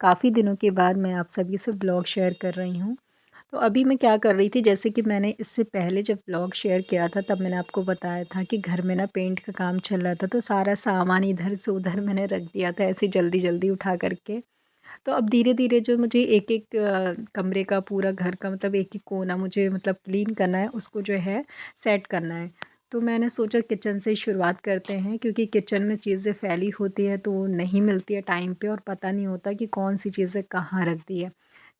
काफ़ी दिनों के बाद मैं आप सभी से व्लॉग शेयर कर रही हूँ। तो अभी मैं क्या कर रही थी, जैसे कि मैंने इससे पहले जब व्लॉग शेयर किया था तब मैंने आपको बताया था कि घर में ना पेंट का काम चल रहा था, तो सारा सामान इधर से उधर मैंने रख दिया था ऐसे जल्दी जल्दी उठा करके। तो अब धीरे-धीरे जो मुझे एक-एक कमरे का, पूरा घर का, मतलब एक-एक कोना मुझे मतलब क्लीन करना है, उसको जो है सेट करना है। तो मैंने सोचा किचन से ही शुरुआत करते हैं, क्योंकि किचन में चीज़ें फैली होती हैं तो वो नहीं मिलती है टाइम पे और पता नहीं होता कि कौन-सी चीज़ें कहाँ रख दी है।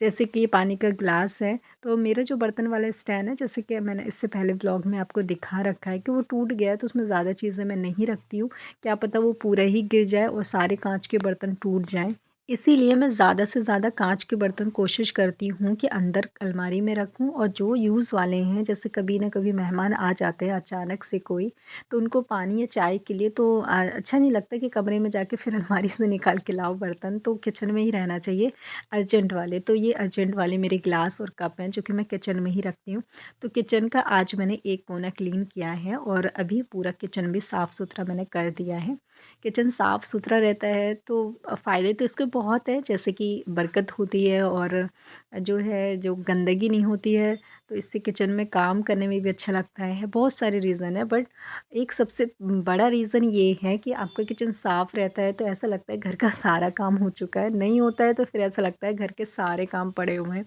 जैसे कि ये पानी का ग्लास है, तो मेरा जो बर्तन वाला स्टैंड है, जैसे कि मैंने इससे पहले व्लॉग में आपको दिखा रखा है कि वो टूट गया है, तो उसमें ज़्यादा चीज़ें मैं नहीं रखती हूँ। क्या पता वो पूरा ही गिर जाए और सारे काँच के बर्तन टूट जाएँ। इसीलिए मैं ज़्यादा से ज़्यादा कांच के बर्तन कोशिश करती हूँ कि अंदर अलमारी में रखूँ, और जो यूज़ वाले हैं, जैसे कभी ना कभी मेहमान आ जाते हैं अचानक से कोई, तो उनको पानी या चाय के लिए तो अच्छा नहीं लगता कि कमरे में जाके फिर अलमारी से निकाल के लाओ बर्तन, तो किचन में ही रहना चाहिए अर्जेंट वाले। तो ये अर्जेंट वाले मेरे ग्लास और कप हैं जो कि मैं किचन में ही रखती हूँ। तो किचन का आज मैंने एक कोना क्लीन किया है और अभी पूरा किचन भी साफ़ सुथरा मैंने कर दिया है। किचन साफ़ सुथरा रहता है तो फ़ायदे तो इसके बहुत हैं, जैसे कि बरकत होती है और जो गंदगी नहीं होती है, तो इससे किचन में काम करने में भी अच्छा लगता है। बहुत सारे रीज़न है, बट एक सबसे बड़ा रीज़न ये है कि आपका किचन साफ़ रहता है तो ऐसा लगता है घर का सारा काम हो चुका है, नहीं होता है तो फिर ऐसा लगता है घर के सारे काम पड़े हुए हैं।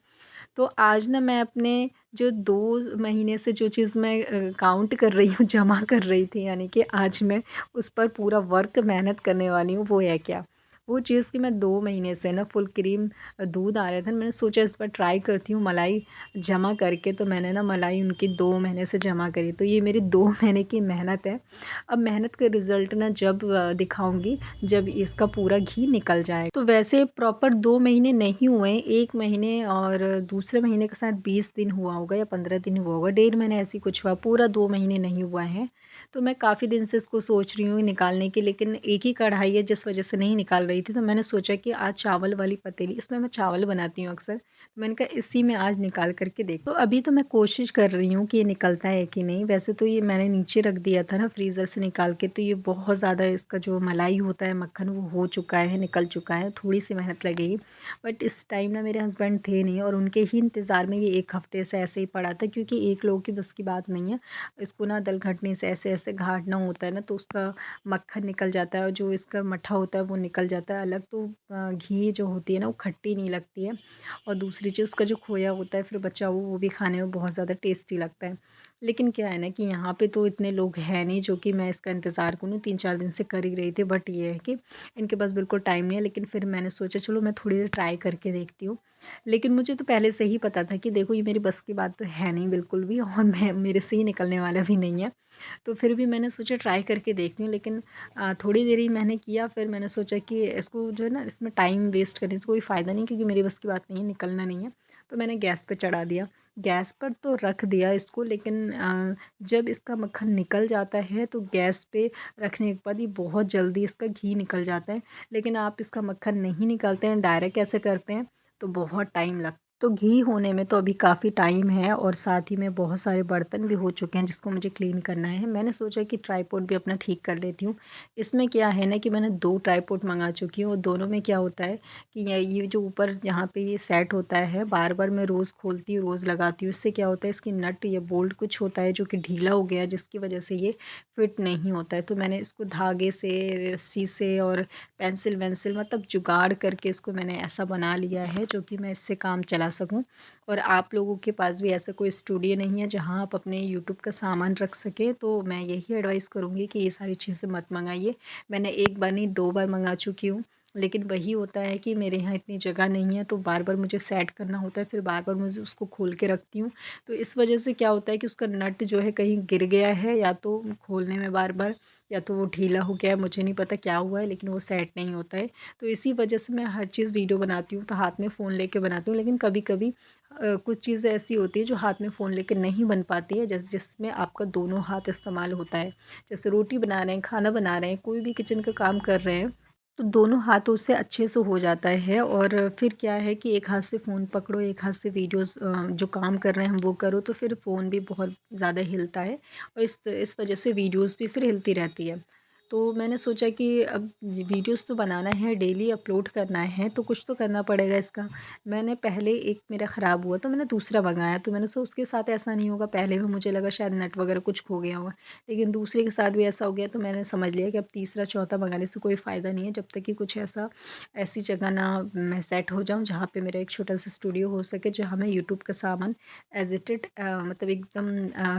तो आज ना मैं अपने जो 2 महीने से जो चीज़ मैं काउंट कर रही हूँ, जमा कर रही थी, यानी कि आज मैं उस पर पूरा वर्क मेहनत करने वाली हूँ। वो है क्या? वो चीज़ कि मैं 2 महीने से ना फुल क्रीम दूध आ रहा था, मैंने सोचा इस बार ट्राई करती हूँ मलाई जमा करके, तो मैंने ना मलाई उनकी 2 महीने से जमा करी। तो ये मेरी 2 महीने की मेहनत है। अब मेहनत का रिज़ल्ट ना जब दिखाऊँगी, जब इसका पूरा घी निकल जाए। तो वैसे प्रॉपर 2 महीने नहीं हुए हैं, 1 महीने और दूसरे महीने के साथ 20 दिन हुआ होगा या 15 दिन हुआ होगा, डेढ़ महीने ऐसे ही कुछ हुआ, पूरा 2 महीने नहीं हुआ है। तो मैं काफ़ी दिन से इसको सोच रही हूँ निकालने की, लेकिन एक ही कढ़ाई है जिस वजह से नहीं निकाल रही थी, तो मैंने सोचा कि आज चावल वाली पतीली, इसमें मैं चावल बनाती हूँ अक्सर, तो मैंने कहा इसी में आज निकाल कर के देख। तो अभी तो मैं कोशिश कर रही हूँ कि ये निकलता है कि नहीं। वैसे तो ये मैंने नीचे रख दिया था ना फ्रीज़र से निकाल के, तो ये बहुत ज़्यादा इसका जो मलाई होता है, मक्खन, वो हो चुका है, निकल चुका है, थोड़ी-सी मेहनत लगेगी। बट इस टाइम ना मेरे हस्बैंड थे नहीं और उनके ही इंतज़ार में ये 1 हफ़्ते से ऐसे ही पड़ा था, क्योंकि एक लोगों की बस की बात नहीं है। इसको ना दलघटने से ऐसे-ऐसे घाटना होता है ना, तो उसका मक्खन निकल जाता है और जो इसका मट्ठा होता है वो निकल जाता है अलग। तो घी जो होती है ना वो खट्टी नहीं लगती है, और दूसरी चीज़ उसका जो खोया होता है फिर बचा हुआ, वो भी खाने में बहुत ज़्यादा टेस्टी लगता है। लेकिन क्या है ना कि यहाँ पे तो इतने लोग हैं नहीं जो कि मैं इसका इंतज़ार करूँ, 3-4 दिन से कर ही रही थी, बट ये है कि इनके पास बिल्कुल टाइम नहीं है। लेकिन फिर मैंने सोचा चलो मैं थोड़ी देर ट्राई करके देखती हूँ। लेकिन मुझे तो पहले से ही पता था कि देखो ये मेरी बस की बात तो है नहीं बिल्कुल भी, और मैं, मेरे से ही निकलने वाला भी नहीं है। तो फिर भी मैंने सोचा ट्राई करके देखती हूँ, लेकिन थोड़ी देर ही मैंने किया, फिर मैंने सोचा कि इसको जो है ना, इसमें टाइम वेस्ट करने से कोई फ़ायदा नहीं, क्योंकि मेरी बस की बात नहीं है, निकलना नहीं है। तो मैंने गैस पे चढ़ा दिया, गैस पर तो रख दिया इसको, लेकिन जब इसका मक्खन निकल जाता है तो गैस पे रखने के बाद ये बहुत जल्दी इसका घी निकल जाता है। लेकिन आप इसका मक्खन नहीं निकालते हैं, डायरेक्ट ऐसे करते हैं, तो बहुत टाइम लगता है। तो घी होने में तो अभी काफ़ी टाइम है, और साथ ही में बहुत सारे बर्तन भी हो चुके हैं जिसको मुझे क्लीन करना है। मैंने सोचा कि ट्राइपॉड भी अपना ठीक कर लेती हूँ। इसमें क्या है ना कि मैंने 2 ट्राइपॉड मँगा चुकी हूँ, और दोनों में क्या होता है कि ये जो ऊपर जहाँ पे ये सेट होता है, बार-बार मैं रोज़ खोलती हूँ, रोज़ लगाती हूँ। इससे क्या होता है, इसकी नट या बोल्ट कुछ होता है जो कि ढीला हो गया है, जिसकी वजह से ये फिट नहीं होता है। तो मैंने इसको धागे से, रस्सी से और पेंसिल-वेंसिल, मतलब जुगाड़ करके इसको मैंने ऐसा बना लिया है जो कि मैं इससे काम चला सकूँ। और आप लोगों के पास भी ऐसा कोई स्टूडियो नहीं है जहाँ आप अपने यूट्यूब का सामान रख सकें, तो मैं यही एडवाइस करूँगी कि ये सारी चीज़ें मत मँगाइए। मैंने एक बार नहीं 2 बार मँगा चुकी हूँ, लेकिन वही होता है कि मेरे यहाँ इतनी जगह नहीं है, तो बार-बार मुझे सेट करना होता है, फिर बार-बार मुझे उसको खोल के रखती हूँ। तो इस वजह से क्या होता है कि उसका नट जो है कहीं गिर गया है, या तो खोलने में बार-बार, या तो वो ढीला हो गया है, मुझे नहीं पता क्या हुआ है, लेकिन वो सेट नहीं होता है। तो इसी वजह से मैं हर चीज़ वीडियो बनाती हूँ तो हाथ में फ़ोन लेके बनाती हूँ, लेकिन कभी-कभी कुछ चीज़ें ऐसी होती है जो हाथ में फ़ोन लेके नहीं बन पाती है, जिसमें आपका दोनों हाथ इस्तेमाल होता है। जैसे रोटी बना रहे हैं, खाना बना रहे हैं, कोई भी किचन का काम कर रहे हैं, तो दोनों हाथों से अच्छे से हो जाता है। और फिर क्या है कि एक हाथ से फ़ोन पकड़ो, एक हाथ से वीडियोस जो काम कर रहे हैं हम वो करो, तो फिर फ़ोन भी बहुत ज़्यादा हिलता है और इस वजह से वीडियोस भी फिर हिलती रहती है। तो मैंने सोचा कि अब वीडियोस तो बनाना है, डेली अपलोड करना है, तो कुछ तो करना पड़ेगा इसका। मैंने पहले एक मेरा ख़राब हुआ तो मैंने दूसरा मंगाया, तो मैंने सोचा उसके साथ ऐसा नहीं होगा। पहले भी मुझे लगा शायद नेट वगैरह कुछ खो गया होगा, लेकिन दूसरे के साथ भी ऐसा हो गया, तो मैंने समझ लिया कि अब तीसरा चौथा मंगाने से कोई फ़ायदा नहीं है, जब तक कि कुछ ऐसी जगह ना मैं सेट हो जाऊँ जहाँ पे मेरा एक छोटा सा स्टूडियो हो सके, जहाँ मैं यूट्यूब का सामान एज़ इट इट मतलब एकदम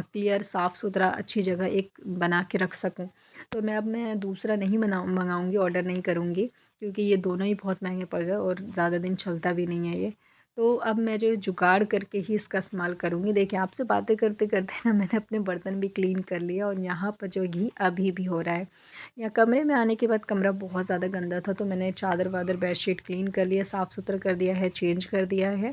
क्लियर साफ़ सुथरा अच्छी जगह एक बना के रख सकूँ। तो मैं दूसरा नहीं मंगाऊँगी, ऑर्डर नहीं करूँगी, क्योंकि ये दोनों ही बहुत महंगे पड़ गए और ज़्यादा दिन चलता भी नहीं है ये। तो अब मैं जो जुगाड़ करके ही इसका इस्तेमाल करूँगी। देखिए, आपसे बातें करते-करते ना मैंने अपने बर्तन भी क्लीन कर लिया और यहाँ पर जो घी अभी भी हो रहा है। या कमरे में आने के बाद कमरा बहुत ज़्यादा गंदा था, तो मैंने चादर-वादर बेडशीट क्लीन कर लिया, साफ़-सुथरा कर दिया है, चेंज कर दिया है।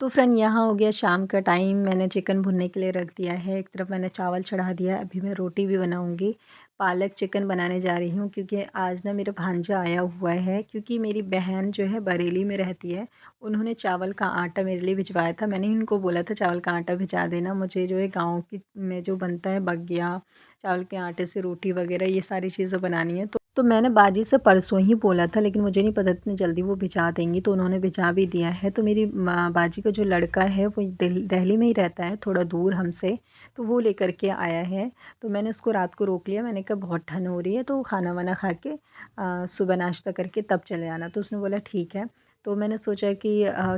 तो फ्रेंड, यहाँ हो गया शाम का टाइम। मैंने चिकन भुनने के लिए रख दिया है, एक तरफ मैंने चावल चढ़ा दिया है। अभी मैं रोटी भी बनाऊँगी। पालक चिकन बनाने जा रही हूँ, क्योंकि आज ना मेरा भांजा आया हुआ है, क्योंकि मेरी बहन जो है बरेली में रहती है। उन्होंने चावल का आटा मेरे लिए भिजवाया था। मैंने इनको बोला था चावल का आटा भिजा देना, मुझे जो है गाँव की में जो बनता है बगिया, चावल के आटे से रोटी वग़ैरह ये सारी चीज़ें बनानी है। तो मैंने बाजी से परसों ही बोला था, लेकिन मुझे नहीं पता इतनी जल्दी वो भिजा देंगी, तो उन्होंने भिजा भी दिया है। तो मेरी बाजी का जो लड़का है वो दिल्ली में ही रहता है, थोड़ा दूर हमसे, तो वो लेकर के आया है। तो मैंने उसको रात को रोक लिया, मैंने कहा बहुत ठंड हो रही है, तो खाना वाना खा के सुबह नाश्ता करके तब चले आना। तो उसने बोला ठीक है। तो मैंने सोचा कि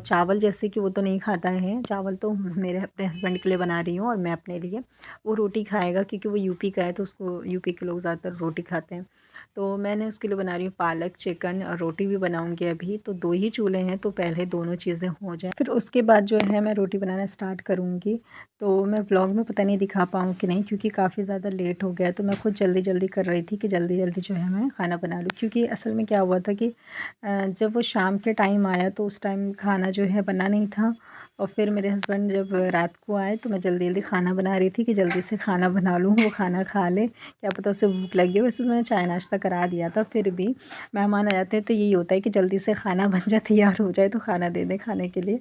चावल जैसे कि वो तो नहीं खाता है, चावल तो मेरे अपने हस्बैंड के लिए बना रही हूँ और मैं अपने लिए। वो रोटी खाएगा, क्योंकि वो यूपी का है, तो उसको यूपी के लोग ज़्यादातर रोटी खाते हैं। तो मैंने उसके लिए बना रही हूँ पालक चिकन, और रोटी भी बनाऊँगी अभी। तो 2 ही चूल्हे हैं, तो पहले दोनों चीज़ें हो जाएँ, फिर उसके बाद जो है मैं रोटी बनाना स्टार्ट करूँगी। तो मैं व्लॉग में पता नहीं दिखा पाऊँ कि नहीं, क्योंकि काफ़ी ज़्यादा लेट हो गया। तो मैं खुद जल्दी-जल्दी कर रही थी कि जल्दी-जल्दी जो है मैं खाना बना लूँ। क्योंकि असल में क्या हुआ था कि जब वो शाम के टाइम आया, तो उस टाइम खाना जो है बना नहीं था। और फिर मेरे हस्बैंड जब रात को आए, तो मैं जल्दी-जल्दी खाना बना रही थी कि जल्दी से खाना बना लूँ, वो खाना खा ले, क्या पता उसे भूख लगी हो। वैसे तो मैंने चाय नाश्ता करा दिया था, फिर भी मेहमान आ जाते हैं तो यही होता है कि जल्दी से खाना बन जाए, तैयार हो जाए, तो खाना दे दें खाने के लिए।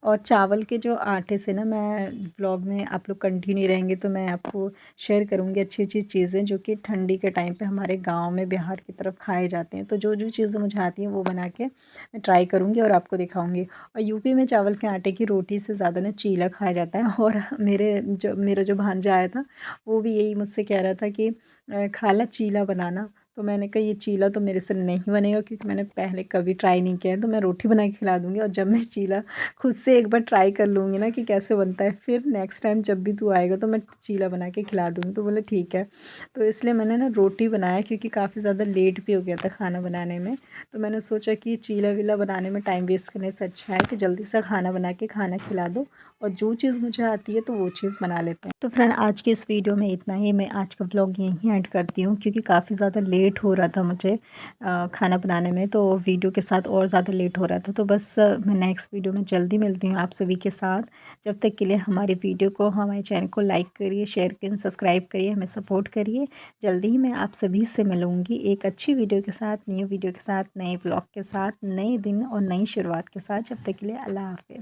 और चावल के जो आटे से ना, मैं व्लॉग में आप लोग कंटिन्यू रहेंगे तो मैं आपको शेयर करूँगी अच्छी-अच्छी चीज़ें, जो कि ठंडी के टाइम पे हमारे गाँव में बिहार की तरफ खाए जाते हैं। तो जो-जो चीज़ें मुझे आती हैं वो बना के मैं ट्राई करूँगी और आपको दिखाऊँगी। और यूपी में चावल के आटे की रोटी से ज़्यादा ना चीला खाया जाता है। और मेरा जो भांजा आया था, वो भी यही मुझसे कह रहा था कि खाला चीला बनाना। तो मैंने कहा ये चीला तो मेरे से नहीं बनेगा, क्योंकि मैंने पहले कभी ट्राई नहीं किया है। तो मैं रोटी बना के खिला दूँगी, और जब मैं चीला खुद से एक बार ट्राई कर लूँगी ना कि कैसे बनता है, फिर नेक्स्ट टाइम जब भी तू आएगा तो मैं चीला बना के खिला दूँगी। तो बोले ठीक है। तो इसलिए मैंने ना रोटी बनाया, क्योंकि काफ़ी ज़्यादा लेट भी हो गया था खाना बनाने में। तो मैंने सोचा कि चीला-वीला बनाने में टाइम वेस्ट करने से अच्छा है कि जल्दी से खाना बना के खाना खिला दो, और जो चीज़ मुझे आती है तो वो चीज़ बना लेते हैं। तो फ्रेंड, आज की इस वीडियो में इतना ही। मैं आज का व्लॉग यहीं एंड करती हूँ, क्योंकि काफ़ी ज़्यादा लेट हो रहा था मुझे खाना बनाने में, तो वीडियो के साथ और ज़्यादा लेट हो रहा था। तो बस मैं नेक्स्ट वीडियो में जल्दी मिलती हूँ आप सभी के साथ। जब तक के लिए हमारी वीडियो को, हमारे चैनल को लाइक करिए, शेयर करिए, सब्सक्राइब करिए, हमें सपोर्ट करिए। जल्दी ही मैं आप सभी से मिलूँगी एक अच्छी वीडियो के साथ, न्यू वीडियो के साथ, नए व्लॉग के साथ, नए दिन और नई शुरुआत के साथ। जब तक के लिए अल्लाह हाफ़िज़।